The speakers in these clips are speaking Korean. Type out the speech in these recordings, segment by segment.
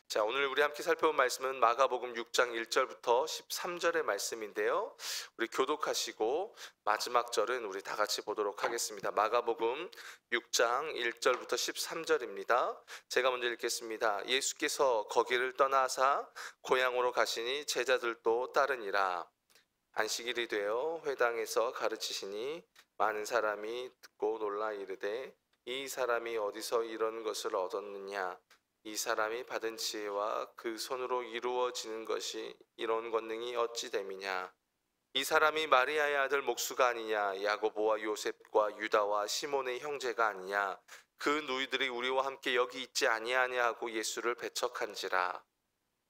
자, 오늘 우리 함께 살펴본 말씀은 마가복음 6장 1절부터 13절의 말씀인데요. 우리 교독하시고 마지막 절은 우리 다 같이 보도록 하겠습니다. 마가복음 6장 1절부터 13절입니다. 제가 먼저 읽겠습니다. 예수께서 거기를 떠나사 고향으로 가시니 제자들도 따르니라. 안식일이 되어 회당에서 가르치시니 많은 사람이 듣고 놀라 이르되 이 사람이 어디서 이런 것을 얻었느냐. 이 사람이 받은 지혜와 그 손으로 이루어지는 것이 이런 권능이 어찌 됨이냐. 이 사람이 마리아의 아들 목수가 아니냐. 야고보와 요셉과 유다와 시몬의 형제가 아니냐. 그 누이들이 우리와 함께 여기 있지 아니하냐 하고 예수를 배척한지라.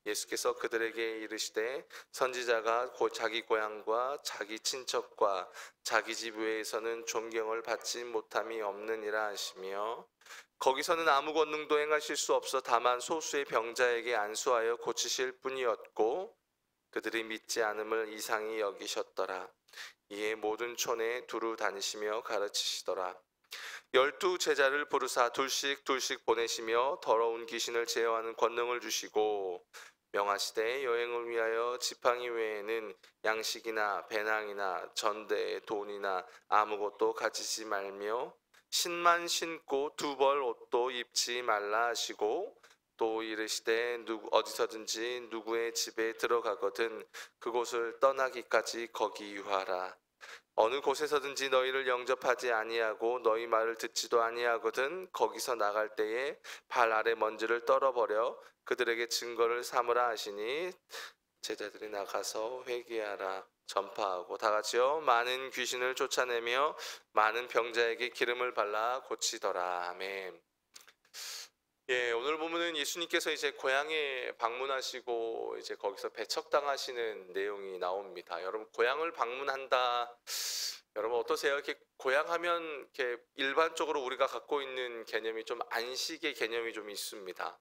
예수께서 그들에게 이르시되 선지자가 자기 고향과 자기 친척과 자기 집 외에서는 존경을 받지 못함이 없느니라 하시며, 거기서는 아무 권능도 행하실 수 없어 다만 소수의 병자에게 안수하여 고치실 뿐이었고 그들이 믿지 않음을 이상히 여기셨더라. 이에 모든 촌에 두루 다니시며 가르치시더라. 12 제자를 부르사 둘씩 둘씩 보내시며 더러운 귀신을 제어하는 권능을 주시고 명하시되 여행을 위하여 지팡이 외에는 양식이나 배낭이나 전대 돈이나 아무것도 가지지 말며 신만 신고 두 벌 옷도 입지 말라 하시고, 또 이르시되 어디서든지 누구의 집에 들어가거든 그곳을 떠나기까지 거기 유하라. 어느 곳에서든지 너희를 영접하지 아니하고 너희 말을 듣지도 아니하거든 거기서 나갈 때에 발 아래 먼지를 떨어버려 그들에게 증거를 삼으라 하시니, 제자들이 나가서 회개하라 전파하고, 다 같이요. 많은 귀신을 쫓아내며 많은 병자에게 기름을 발라 고치더라. 아멘. 예, 오늘 보면은 예수님께서 이제 고향에 방문하시고 이제 거기서 배척당하시는 내용이 나옵니다. 여러분, 고향을 방문한다. 여러분 어떠세요? 이렇게 고향하면 이렇게 일반적으로 우리가 갖고 있는 개념이 좀 안식의 개념이 좀 있습니다.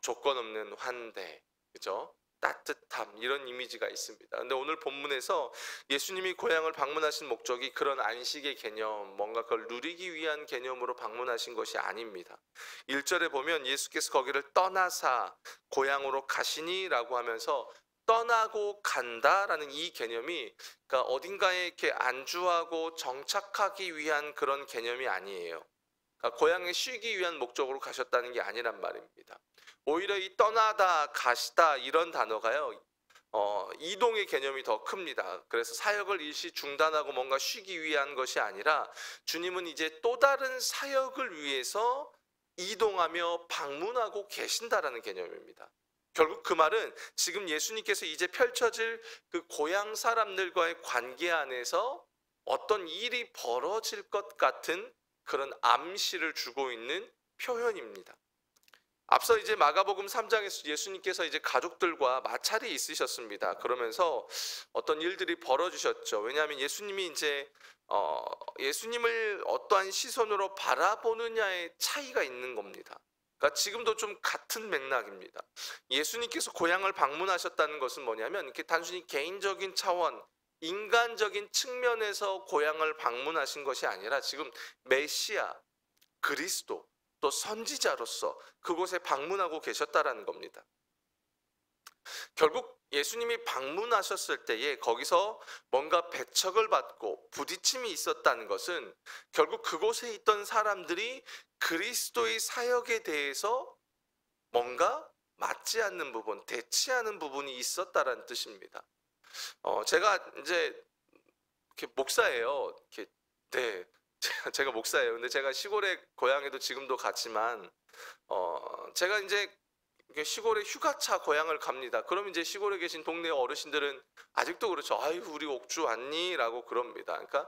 조건 없는 환대, 그죠? 따뜻함, 이런 이미지가 있습니다. 근데 오늘 본문에서 예수님이 고향을 방문하신 목적이 그런 안식의 개념, 뭔가 그걸 누리기 위한 개념으로 방문하신 것이 아닙니다. 1절에 보면 예수께서 거기를 떠나사 고향으로 가시니라고 하면서 떠나고 간다라는 이 개념이, 그러니까 어딘가에 이렇게 안주하고 정착하기 위한 그런 개념이 아니에요. 그러니까 고향에 쉬기 위한 목적으로 가셨다는 게 아니란 말입니다. 오히려 이 떠나다, 가시다 이런 단어가요, 이동의 개념이 더 큽니다. 그래서 사역을 일시 중단하고 뭔가 쉬기 위한 것이 아니라 주님은 이제 또 다른 사역을 위해서 이동하며 방문하고 계신다라는 개념입니다. 결국 그 말은 지금 예수님께서 이제 펼쳐질 그 고향 사람들과의 관계 안에서 어떤 일이 벌어질 것 같은 그런 암시를 주고 있는 표현입니다. 앞서 이제 마가복음 3장에서 예수님께서 이제 가족들과 마찰이 있으셨습니다. 그러면서 어떤 일들이 벌어지셨죠. 왜냐하면 예수님이 이제 예수님을 어떠한 시선으로 바라보느냐의 차이가 있는 겁니다. 그러니까 지금도 좀 같은 맥락입니다. 예수님께서 고향을 방문하셨다는 것은 뭐냐면 이렇게 단순히 개인적인 차원, 인간적인 측면에서 고향을 방문하신 것이 아니라 지금 메시아, 그리스도, 또 선지자로서 그곳에 방문하고 계셨다라는 겁니다. 결국 예수님이 방문하셨을 때에 거기서 뭔가 배척을 받고 부딪힘이 있었다는 것은 결국 그곳에 있던 사람들이 그리스도의 사역에 대해서 뭔가 맞지 않는 부분, 대치하는 부분이 있었다라는 뜻입니다. 제가 이제 이렇게 목사예요. 이렇게, 네, 제가 목사예요. 근데 제가 시골에 고향에도 지금도 갔지만, 제가 이제 시골에 휴가차 고향을 갑니다. 그럼 이제 시골에 계신 동네 어르신들은 아직도 그렇죠. 아유, 우리 옥주 왔니? 라고 그럽니다. 그러니까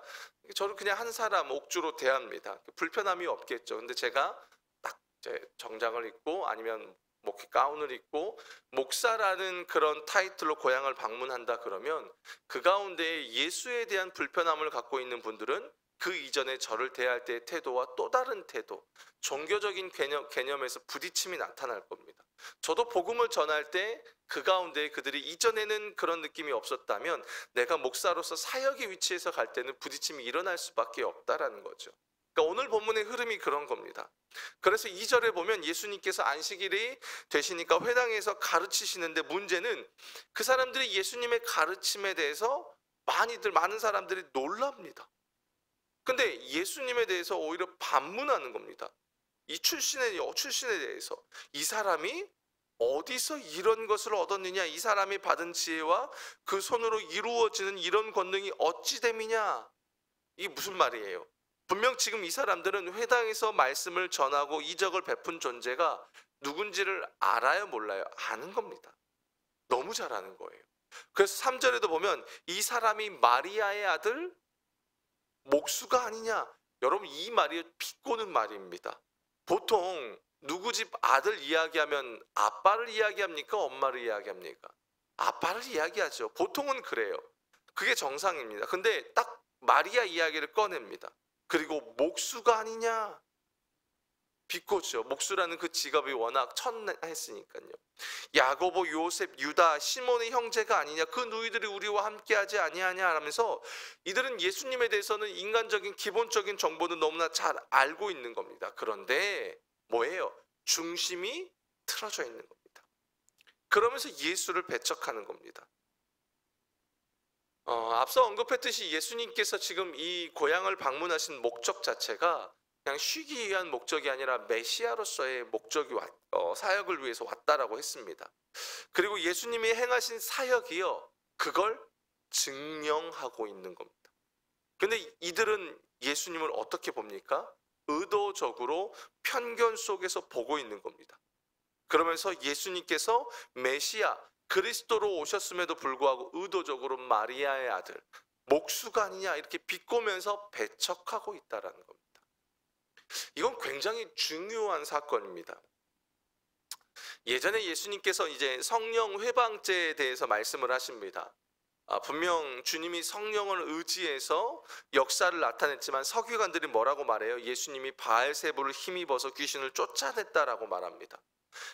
저를 그냥 한 사람 옥주로 대합니다. 불편함이 없겠죠. 근데 제가 딱 제 정장을 입고 아니면 목회 가운을 입고 목사라는 그런 타이틀로 고향을 방문한다 그러면 그 가운데 예수에 대한 불편함을 갖고 있는 분들은 그 이전에 저를 대할 때의 태도와 또 다른 태도, 종교적인 개념에서 부딪힘이 나타날 겁니다. 저도 복음을 전할 때 그 가운데 그들이 이전에는 그런 느낌이 없었다면 내가 목사로서 사역의 위치에서 갈 때는 부딪힘이 일어날 수밖에 없다라는 거죠. 그러니까 오늘 본문의 흐름이 그런 겁니다. 그래서 2절에 보면 예수님께서 안식일이 되시니까 회당에서 가르치시는데, 문제는 그 사람들이 예수님의 가르침에 대해서 많은 사람들이 놀랍니다. 근데 예수님에 대해서 오히려 반문하는 겁니다. 이 출신에 대해서, 이 사람이 어디서 이런 것을 얻었느냐, 이 사람이 받은 지혜와 그 손으로 이루어지는 이런 권능이 어찌 됨이냐, 이게 무슨 말이에요? 분명 지금 이 사람들은 회당에서 말씀을 전하고 이적을 베푼 존재가 누군지를 알아요, 몰라요? 아는 겁니다. 너무 잘 아는 거예요. 그래서 3절에도 보면 이 사람이 마리아의 아들 목수가 아니냐. 여러분, 이 말이 비꼬는 말입니다. 보통 누구 집 아들 이야기하면 아빠를 이야기합니까? 엄마를 이야기합니까? 아빠를 이야기하죠. 보통은 그래요. 그게 정상입니다. 근데 딱 마리아 이야기를 꺼냅니다. 그리고 목수가 아니냐. 비꼬죠. 목수라는 그 직업이 워낙 천했으니까요. 야고보, 요셉, 유다, 시몬의 형제가 아니냐. 그 누이들이 우리와 함께하지 아니하냐 하면서 이들은 예수님에 대해서는 인간적인 기본적인 정보는 너무나 잘 알고 있는 겁니다. 그런데 뭐예요? 중심이 틀어져 있는 겁니다. 그러면서 예수를 배척하는 겁니다. 앞서 언급했듯이 예수님께서 지금 이 고향을 방문하신 목적 자체가 그냥 쉬기 위한 목적이 아니라 메시아로서의 목적이 사역을 위해서 왔다라고 했습니다. 그리고 예수님이 행하신 사역이요, 그걸 증명하고 있는 겁니다. 근데 이들은 예수님을 어떻게 봅니까? 의도적으로 편견 속에서 보고 있는 겁니다. 그러면서 예수님께서 메시아 그리스도로 오셨음에도 불구하고 의도적으로 마리아의 아들 목수가 아니냐 이렇게 비꼬면서 배척하고 있다라는 겁니다. 이건 굉장히 중요한 사건입니다. 예전에 예수님께서 이제 성령 회방죄에 대해서 말씀을 하십니다. 분명 주님이 성령을 의지해서 역사를 나타냈지만 서기관들이 뭐라고 말해요? 예수님이 바알세불을 힘입어서 귀신을 쫓아냈다라고 말합니다.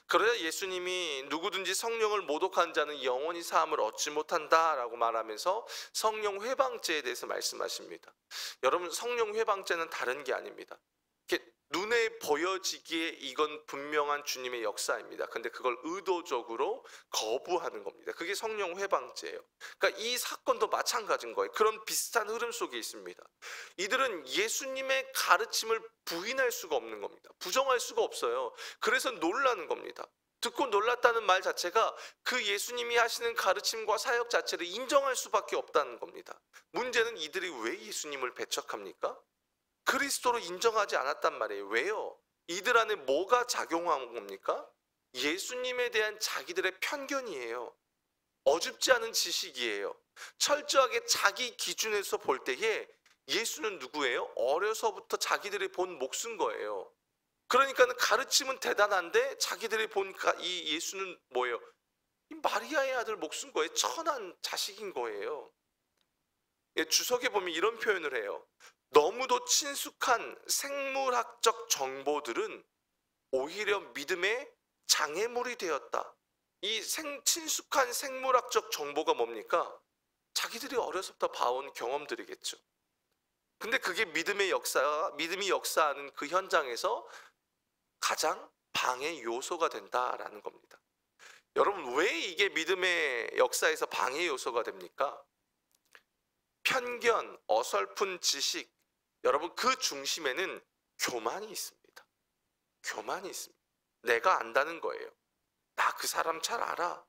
그러자 예수님이 누구든지 성령을 모독한 자는 영원히 사함을 얻지 못한다라고 말하면서 성령 회방죄에 대해서 말씀하십니다. 여러분, 성령 회방죄는 다른 게 아닙니다. 눈에 보여지기에 이건 분명한 주님의 역사입니다. 근데 그걸 의도적으로 거부하는 겁니다. 그게 성령 회방죄예요. 그러니까 이 사건도 마찬가지인 거예요. 그런 비슷한 흐름 속에 있습니다. 이들은 예수님의 가르침을 부인할 수가 없는 겁니다. 부정할 수가 없어요. 그래서 놀라는 겁니다. 듣고 놀랐다는 말 자체가 그 예수님이 하시는 가르침과 사역 자체를 인정할 수밖에 없다는 겁니다. 문제는 이들이 왜 예수님을 배척합니까? 그리스도로 인정하지 않았단 말이에요. 왜요? 이들 안에 뭐가 작용한 겁니까? 예수님에 대한 자기들의 편견이에요. 어줍지 않은 지식이에요. 철저하게 자기 기준에서 볼 때에 예수는 누구예요? 어려서부터 자기들이 본 목수인 거예요. 그러니까 가르침은 대단한데 자기들이 본 이 예수는 뭐예요? 이 마리아의 아들 목수인 거예요. 천한 자식인 거예요. 주석에 보면 이런 표현을 해요. 너무도 친숙한 생물학적 정보들은 오히려 믿음의 장애물이 되었다. 이 친숙한 생물학적 정보가 뭡니까? 자기들이 어려서부터 봐온 경험들이겠죠. 근데 그게 믿음이 역사하는 그 현장에서 가장 방해 요소가 된다라는 겁니다. 여러분, 왜 이게 믿음의 역사에서 방해 요소가 됩니까? 편견, 어설픈 지식, 여러분 그 중심에는 교만이 있습니다. 교만이 있습니다. 내가 안다는 거예요. 나 그 사람 잘 알아.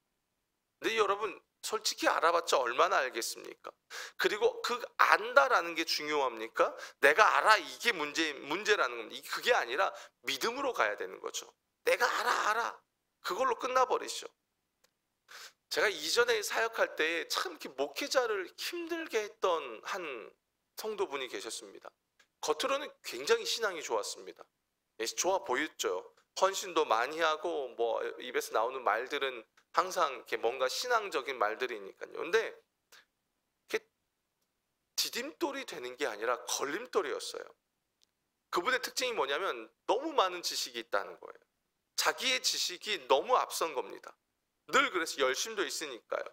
근데 여러분 솔직히 알아봤자 얼마나 알겠습니까? 그리고 그 안다라는 게 중요합니까? 내가 알아 이게 문제라는 겁니다. 그게 아니라 믿음으로 가야 되는 거죠. 내가 알아. 그걸로 끝나버리죠. 제가 이전에 사역할 때 참 이렇게 목회자를 힘들게 했던 한 성도분이 계셨습니다. 겉으로는 굉장히 신앙이 좋았습니다. 좋아 보였죠. 헌신도 많이 하고 뭐 입에서 나오는 말들은 항상 이렇게 뭔가 신앙적인 말들이니까요. 근데 이렇게 디딤돌이 되는 게 아니라 걸림돌이었어요. 그분의 특징이 뭐냐면 너무 많은 지식이 있다는 거예요. 자기의 지식이 너무 앞선 겁니다. 늘 그래서 열심도 있으니까요.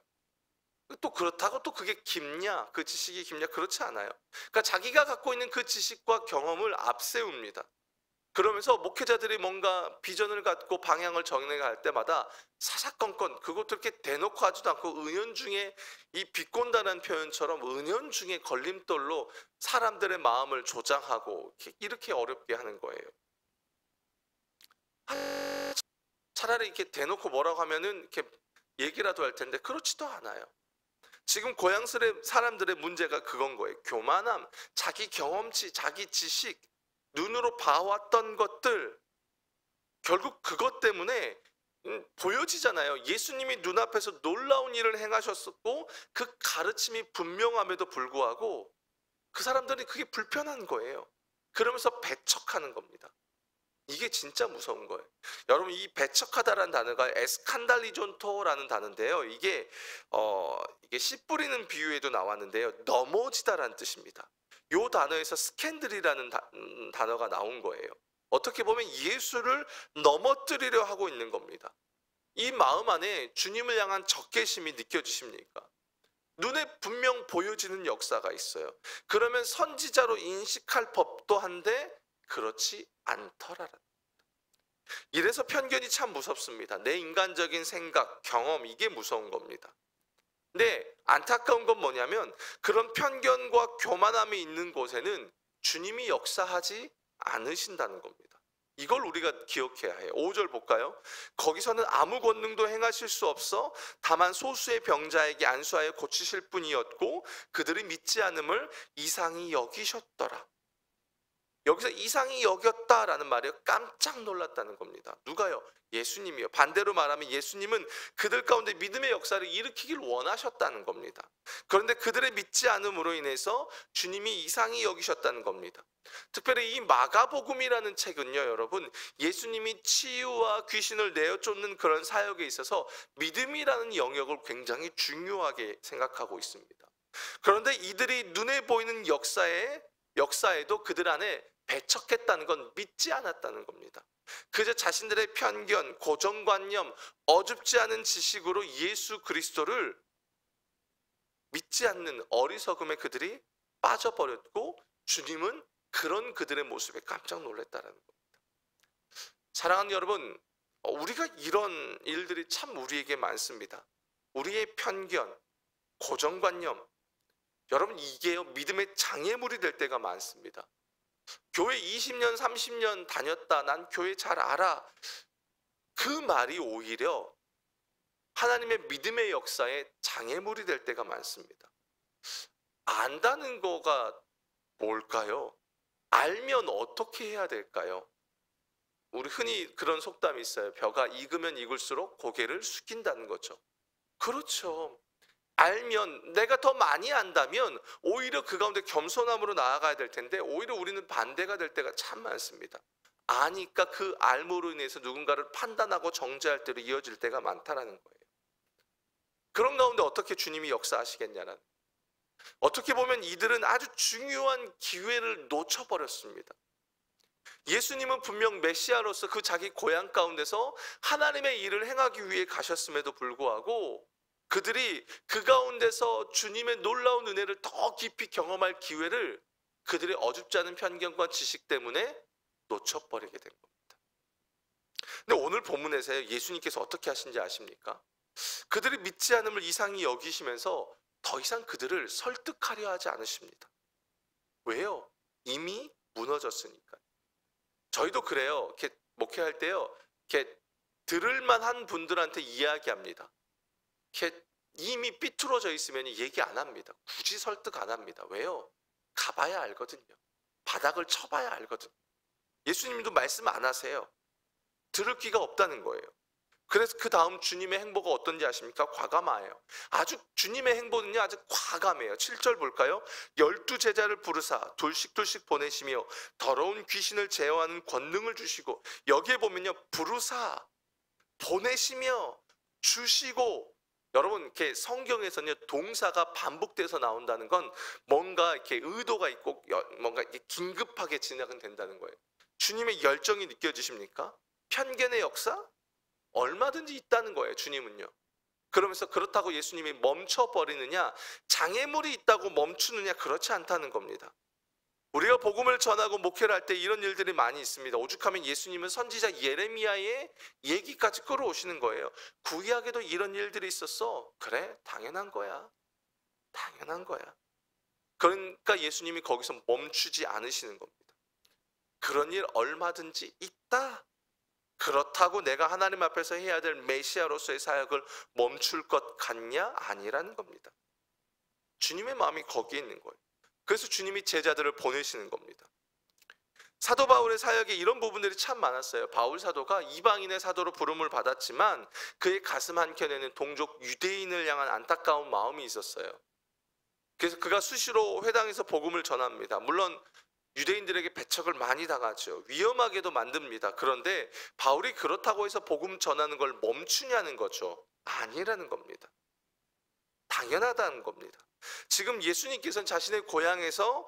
또 그렇다고 또 그게 깊냐? 그 지식이 깊냐? 그렇지 않아요. 그러니까 자기가 갖고 있는 그 지식과 경험을 앞세웁니다. 그러면서 목회자들이 뭔가 비전을 갖고 방향을 정해갈 때마다 사사건건 그것도 이렇게 대놓고 하지도 않고 은연중에 이 비꼰다는 표현처럼 은연중에 걸림돌로 사람들의 마음을 조장하고 이렇게 어렵게 하는 거예요. 차라리 이렇게 대놓고 뭐라고 하면은 이렇게 얘기라도 할 텐데 그렇지도 않아요. 지금 고향스레 사람들의 문제가 그건 거예요. 교만함, 자기 경험치, 자기 지식, 눈으로 봐왔던 것들, 결국 그것 때문에 보여지잖아요. 예수님이 눈앞에서 놀라운 일을 행하셨었고 그 가르침이 분명함에도 불구하고 그 사람들이 그게 불편한 거예요. 그러면서 배척하는 겁니다. 이게 진짜 무서운 거예요. 여러분, 이 배척하다라는 단어가 에스칸달리존토라는 단어인데요. 이게 씨 뿌리는 비유에도 나왔는데요. 넘어지다라는 뜻입니다. 이 단어에서 스캔들이라는 단어가 나온 거예요. 어떻게 보면 예수를 넘어뜨리려 하고 있는 겁니다. 이 마음 안에 주님을 향한 적개심이 느껴지십니까? 눈에 분명 보여지는 역사가 있어요. 그러면 선지자로 인식할 법도 한데 그렇지 않더라라. 이래서 편견이 참 무섭습니다. 내 인간적인 생각, 경험, 이게 무서운 겁니다. 근데 안타까운 건 뭐냐면 그런 편견과 교만함이 있는 곳에는 주님이 역사하지 않으신다는 겁니다. 이걸 우리가 기억해야 해요. 5절 볼까요? 거기서는 아무 권능도 행하실 수 없어 다만 소수의 병자에게 안수하여 고치실 뿐이었고 그들이 믿지 않음을 이상히 여기셨더라. 여기서 이상히 여겼다라는 말이에요. 깜짝 놀랐다는 겁니다. 누가요? 예수님이요. 반대로 말하면 예수님은 그들 가운데 믿음의 역사를 일으키길 원하셨다는 겁니다. 그런데 그들의 믿지 않음으로 인해서 주님이 이상히 여기셨다는 겁니다. 특별히 이 마가복음이라는 책은요, 여러분, 예수님이 치유와 귀신을 내어 쫓는 그런 사역에 있어서 믿음이라는 영역을 굉장히 중요하게 생각하고 있습니다. 그런데 이들이 눈에 보이는 역사에도 그들 안에 배척했다는 건 믿지 않았다는 겁니다. 그저 자신들의 편견, 고정관념, 어줍지 않은 지식으로 예수 그리스도를 믿지 않는 어리석음에 그들이 빠져버렸고 주님은 그런 그들의 모습에 깜짝 놀랐다는 겁니다. 사랑하는 여러분, 우리가 이런 일들이 참 우리에게 많습니다. 우리의 편견, 고정관념, 여러분 이게요 믿음의 장애물이 될 때가 많습니다. 교회 20년 30년 다녔다, 난 교회 잘 알아, 그 말이 오히려 하나님의 믿음의 역사에 장애물이 될 때가 많습니다. 안다는 거가 뭘까요? 알면 어떻게 해야 될까요? 우리 흔히 그런 속담이 있어요. 벼가 익으면 익을수록 고개를 숙인다는 거죠. 그렇죠. 알면, 내가 더 많이 안다면 오히려 그 가운데 겸손함으로 나아가야 될 텐데 오히려 우리는 반대가 될 때가 참 많습니다. 아니까 그 알므로 인해서 누군가를 판단하고 정죄할 때로 이어질 때가 많다라는 거예요. 그런 가운데 어떻게 주님이 역사하시겠냐는, 어떻게 보면 이들은 아주 중요한 기회를 놓쳐버렸습니다. 예수님은 분명 메시아로서 그 자기 고향 가운데서 하나님의 일을 행하기 위해 가셨음에도 불구하고 그들이 그 가운데서 주님의 놀라운 은혜를 더 깊이 경험할 기회를 그들의 어줍지 않은 편견과 지식 때문에 놓쳐버리게 된 겁니다. 근데 오늘 본문에서 예수님께서 어떻게 하신지 아십니까? 그들이 믿지 않음을 이상히 여기시면서 더 이상 그들을 설득하려 하지 않으십니다. 왜요? 이미 무너졌으니까. 저희도 그래요. 이렇게 목회할 때요, 이렇게 들을만한 분들한테 이야기합니다. 이렇게 이미 삐뚤어져 있으면 얘기 안 합니다. 굳이 설득 안 합니다. 왜요? 가봐야 알거든요. 바닥을 쳐봐야 알거든요. 예수님도 말씀 안 하세요. 들을 귀가 없다는 거예요. 그래서 그 다음 주님의 행보가 어떤지 아십니까? 과감해요. 아주 주님의 행보는요 아주 과감해요. 7절 볼까요? 12제자를 부르사 둘씩 보내시며 더러운 귀신을 제어하는 권능을 주시고, 여기에 보면요 부르사, 보내시며, 주시고. 여러분 이렇게 성경에서는요 동사가 반복돼서 나온다는 건 뭔가 이렇게 의도가 있고 뭔가 이렇게 긴급하게 진행은 된다는 거예요. 주님의 열정이 느껴지십니까? 편견의 역사? 얼마든지 있다는 거예요. 주님은요. 그러면서 그렇다고 예수님이 멈춰버리느냐, 장애물이 있다고 멈추느냐, 그렇지 않다는 겁니다. 우리가 복음을 전하고 목회를 할 때 이런 일들이 많이 있습니다. 오죽하면 예수님은 선지자 예레미야의 얘기까지 끌어오시는 거예요. 구약에도 이런 일들이 있었어. 그래, 당연한 거야. 당연한 거야. 그러니까 예수님이 거기서 멈추지 않으시는 겁니다. 그런 일 얼마든지 있다. 그렇다고 내가 하나님 앞에서 해야 될 메시아로서의 사역을 멈출 것 같냐? 아니라는 겁니다. 주님의 마음이 거기에 있는 거예요. 그래서 주님이 제자들을 보내시는 겁니다. 사도 바울의 사역에 이런 부분들이 참 많았어요. 바울 사도가 이방인의 사도로 부름을 받았지만 그의 가슴 한켠에는 동족 유대인을 향한 안타까운 마음이 있었어요. 그래서 그가 수시로 회당에서 복음을 전합니다. 물론 유대인들에게 배척을 많이 당하죠. 위험하게도 만듭니다. 그런데 바울이 그렇다고 해서 복음 전하는 걸 멈추냐는 거죠. 아니라는 겁니다. 당연하다는 겁니다. 지금 예수님께서는 자신의 고향에서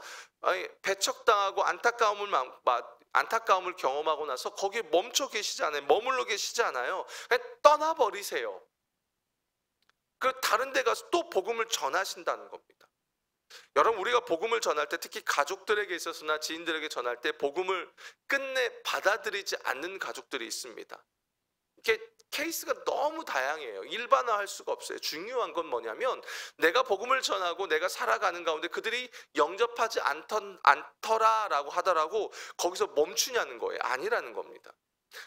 배척당하고 안타까움을 경험하고 나서 거기에 멈춰 계시지 않아요. 머물러 계시지 않아요. 그냥 떠나버리세요. 그 다른 데 가서 또 복음을 전하신다는 겁니다. 여러분, 우리가 복음을 전할 때, 특히 가족들에게 있어서나 지인들에게 전할 때 복음을 끝내 받아들이지 않는 가족들이 있습니다. 이게 케이스가 너무 다양해요. 일반화할 수가 없어요. 중요한 건 뭐냐면 내가 복음을 전하고 내가 살아가는 가운데 그들이 영접하지 않더라라고 하더라고 거기서 멈추냐는 거예요. 아니라는 겁니다.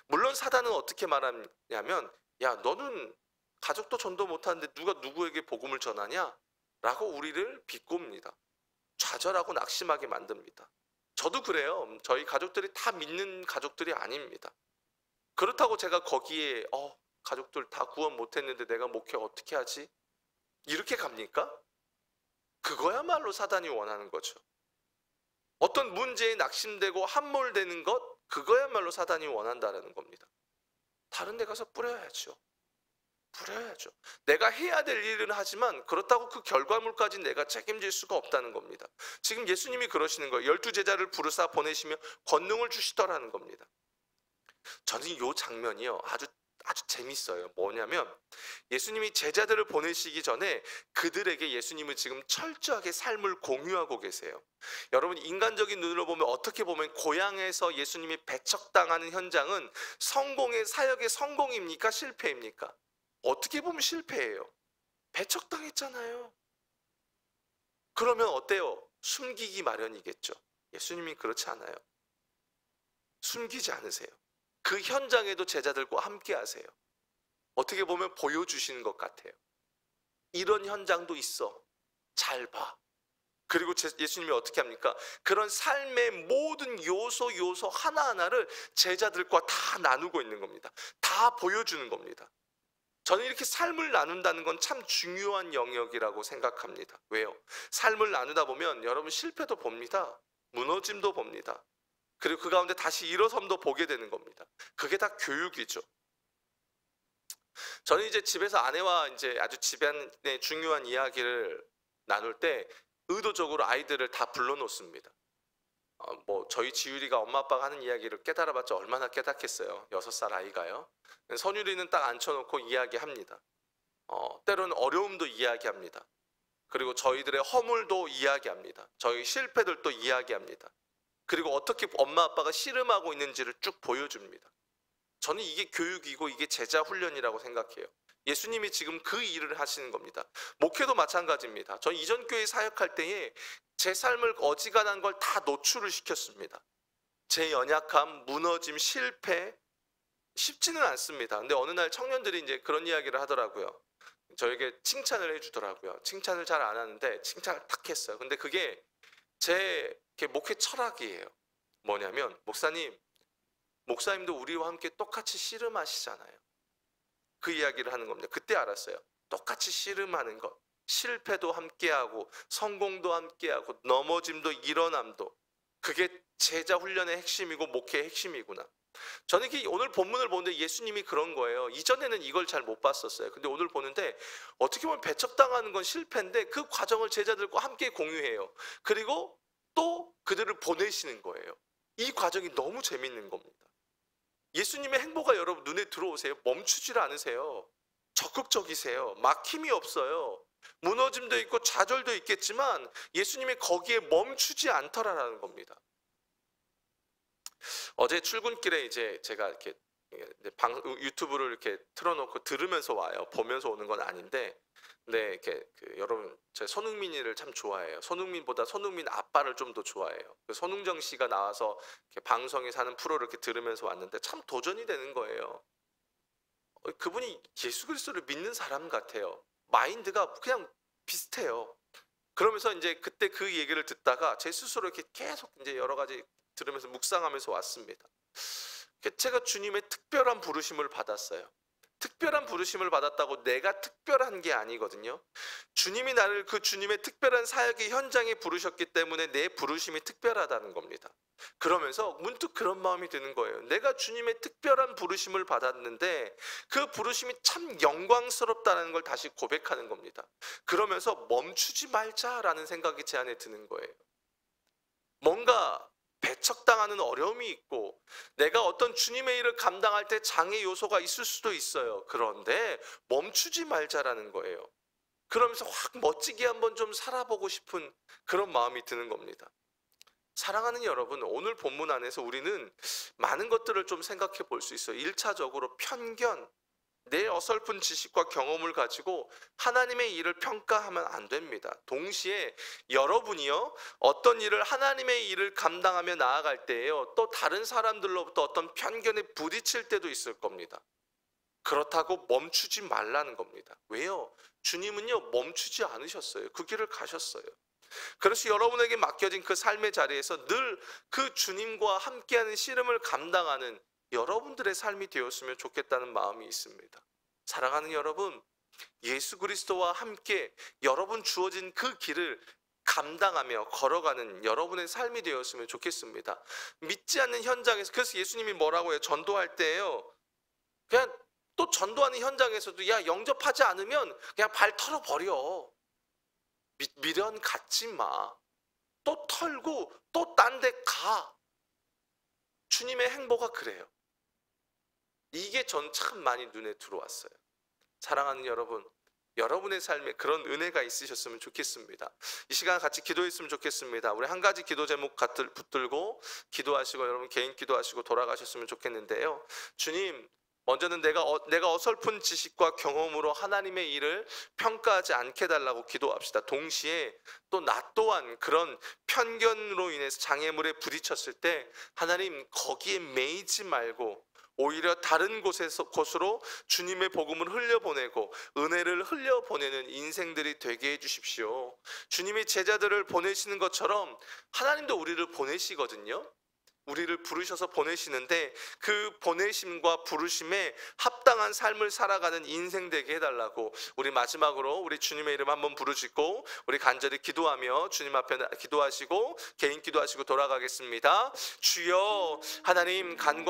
물론 사단은 어떻게 말하냐면, 야, 너는 가족도 전도 못하는데 누가 누구에게 복음을 전하냐? 라고 우리를 비꼽니다. 좌절하고 낙심하게 만듭니다. 저도 그래요. 저희 가족들이 다 믿는 가족들이 아닙니다. 그렇다고 제가 거기에 가족들 다 구원 못했는데 내가 목회 어떻게 하지? 이렇게 갑니까? 그거야말로 사단이 원하는 거죠. 어떤 문제에 낙심되고 함몰되는 것, 그거야말로 사단이 원한다는 겁니다. 다른 데 가서 뿌려야죠. 뿌려야죠. 내가 해야 될 일은 하지만 그렇다고 그 결과물까지 내가 책임질 수가 없다는 겁니다. 지금 예수님이 그러시는 거예요. 12제자를 부르사 보내시며 권능을 주시더라는 겁니다. 저는 이 장면이요, 아주 재밌어요. 뭐냐면 예수님이 제자들을 보내시기 전에 그들에게 예수님은 지금 철저하게 삶을 공유하고 계세요. 여러분, 인간적인 눈으로 보면 어떻게 보면 고향에서 예수님이 배척당하는 현장은 성공의 사역의 성공입니까? 실패입니까? 어떻게 보면 실패예요. 배척당했잖아요. 그러면 어때요? 숨기기 마련이겠죠. 예수님이 그렇지 않아요. 숨기지 않으세요. 그 현장에도 제자들과 함께 하세요. 어떻게 보면 보여주시는 것 같아요. 이런 현장도 있어. 잘 봐. 그리고 예수님이 어떻게 합니까? 그런 삶의 모든 요소 하나하나를 제자들과 다 나누고 있는 겁니다. 다 보여주는 겁니다. 저는 이렇게 삶을 나눈다는 건 참 중요한 영역이라고 생각합니다. 왜요? 삶을 나누다 보면 여러분 실패도 봅니다. 무너짐도 봅니다. 그리고 그 가운데 다시 일어섬도 보게 되는 겁니다. 그게 다 교육이죠. 저는 이제 집에서 아내와 이제 아주 집안의 중요한 이야기를 나눌 때 의도적으로 아이들을 다 불러놓습니다. 저희 지율이가 엄마 아빠가 하는 이야기를 깨달아봤자 얼마나 깨닫겠어요. 6살 아이가요. 선율이는 딱 앉혀놓고 이야기합니다. 때로는 어려움도 이야기합니다. 그리고 저희들의 허물도 이야기합니다. 저희 실패들도 이야기합니다. 그리고 어떻게 엄마 아빠가 씨름하고 있는지를 쭉 보여줍니다. 저는 이게 교육이고 이게 제자 훈련이라고 생각해요. 예수님이 지금 그 일을 하시는 겁니다. 목회도 마찬가지입니다. 저 이전 교회 사역할 때에 제 삶을 어지간한 걸 다 노출을 시켰습니다. 제 연약함, 무너짐, 실패 쉽지는 않습니다. 근데 어느 날 청년들이 이제 그런 이야기를 하더라고요. 저에게 칭찬을 해주더라고요. 칭찬을 잘 안 하는데 칭찬을 탁 했어요. 근데 그게 제 목회 철학이에요. 뭐냐면, 목사님도 우리와 함께 똑같이 씨름하시잖아요. 그 이야기를 하는 겁니다. 그때 알았어요. 똑같이 씨름하는 것, 실패도 함께하고 성공도 함께하고 넘어짐도 일어남도, 그게 제자 훈련의 핵심이고 목회의 핵심이구나. 저는 오늘 본문을 보는데 예수님이 그런 거예요. 이전에는 이걸 잘 못 봤었어요. 근데 오늘 보는데 어떻게 보면 배척당하는 건 실패인데 그 과정을 제자들과 함께 공유해요. 그리고 또 그들을 보내시는 거예요. 이 과정이 너무 재밌는 겁니다. 예수님의 행보가 여러분 눈에 들어오세요. 멈추질 않으세요. 적극적이세요. 막힘이 없어요. 무너짐도 있고 좌절도 있겠지만 예수님이 거기에 멈추지 않더라라는 겁니다. 어제 출근길에 이제 제가 이렇게 유튜브를 이렇게 틀어놓고 들으면서 와요. 보면서 오는 건 아닌데, 네, 이렇게 여러분, 제 손흥민이를 참 좋아해요. 손흥민보다 손흥민 아빠를 좀 더 좋아해요. 손흥정 씨가 나와서 이렇게 방송에 사는 프로를 이렇게 들으면서 왔는데 참 도전이 되는 거예요. 그분이 예수 그리스도를 믿는 사람 같아요. 마인드가 그냥 비슷해요. 그러면서 이제 그때 그 얘기를 듣다가 제 스스로 이렇게 계속 이제 여러 가지 들으면서 묵상하면서 왔습니다. 제가 주님의 특별한 부르심을 받았어요. 특별한 부르심을 받았다고 내가 특별한 게 아니거든요. 주님이 나를 그 주님의 특별한 사역의 현장에 부르셨기 때문에 내 부르심이 특별하다는 겁니다. 그러면서 문득 그런 마음이 드는 거예요. 내가 주님의 특별한 부르심을 받았는데 그 부르심이 참 영광스럽다는 걸 다시 고백하는 겁니다. 그러면서 멈추지 말자라는 생각이 제 안에 드는 거예요. 뭔가 배척당하는 어려움이 있고 내가 어떤 주님의 일을 감당할 때 장애 요소가 있을 수도 있어요. 그런데 멈추지 말자라는 거예요. 그러면서 확 멋지게 한번 좀 살아보고 싶은 그런 마음이 드는 겁니다. 사랑하는 여러분, 오늘 본문 안에서 우리는 많은 것들을 좀 생각해 볼 수 있어요. 1차적으로 편견, 내 어설픈 지식과 경험을 가지고 하나님의 일을 평가하면 안 됩니다. 동시에 여러분이요, 어떤 일을 하나님의 일을 감당하며 나아갈 때에요, 또 다른 사람들로부터 어떤 편견에 부딪힐 때도 있을 겁니다. 그렇다고 멈추지 말라는 겁니다. 왜요? 주님은요, 멈추지 않으셨어요. 그 길을 가셨어요. 그래서 여러분에게 맡겨진 그 삶의 자리에서 늘 그 주님과 함께하는 씨름을 감당하는 여러분들의 삶이 되었으면 좋겠다는 마음이 있습니다. 사랑하는 여러분, 예수 그리스도와 함께 여러분 주어진 그 길을 감당하며 걸어가는 여러분의 삶이 되었으면 좋겠습니다. 믿지 않는 현장에서, 그래서 예수님이 뭐라고 해요? 전도할 때예요, 그냥 또 전도하는 현장에서도 야, 영접하지 않으면 그냥 발 털어버려. 미련 갖지 마. 또 털고 또 딴 데 가. 주님의 행보가 그래요. 이게 전 참 많이 눈에 들어왔어요. 사랑하는 여러분, 여러분의 삶에 그런 은혜가 있으셨으면 좋겠습니다. 이 시간 같이 기도했으면 좋겠습니다. 우리 한 가지 기도 제목 붙들고 기도하시고 여러분 개인 기도하시고 돌아가셨으면 좋겠는데요. 주님, 먼저는 내가 어설픈 지식과 경험으로 하나님의 일을 평가하지 않게 달라고 기도합시다. 동시에 또 나 또한 그런 편견으로 인해서 장애물에 부딪혔을 때 하나님, 거기에 매이지 말고 오히려 다른 곳으로 주님의 복음을 흘려보내고 은혜를 흘려보내는 인생들이 되게 해주십시오. 주님이 제자들을 보내시는 것처럼 하나님도 우리를 보내시거든요. 우리를 부르셔서 보내시는데 그 보내심과 부르심에 합당한 삶을 살아가는 인생 되게 해달라고, 우리 마지막으로 우리 주님의 이름 한번 부르시고 우리 간절히 기도하며 주님 앞에 기도하시고 개인 기도하시고 돌아가겠습니다. 주여, 하나님 간과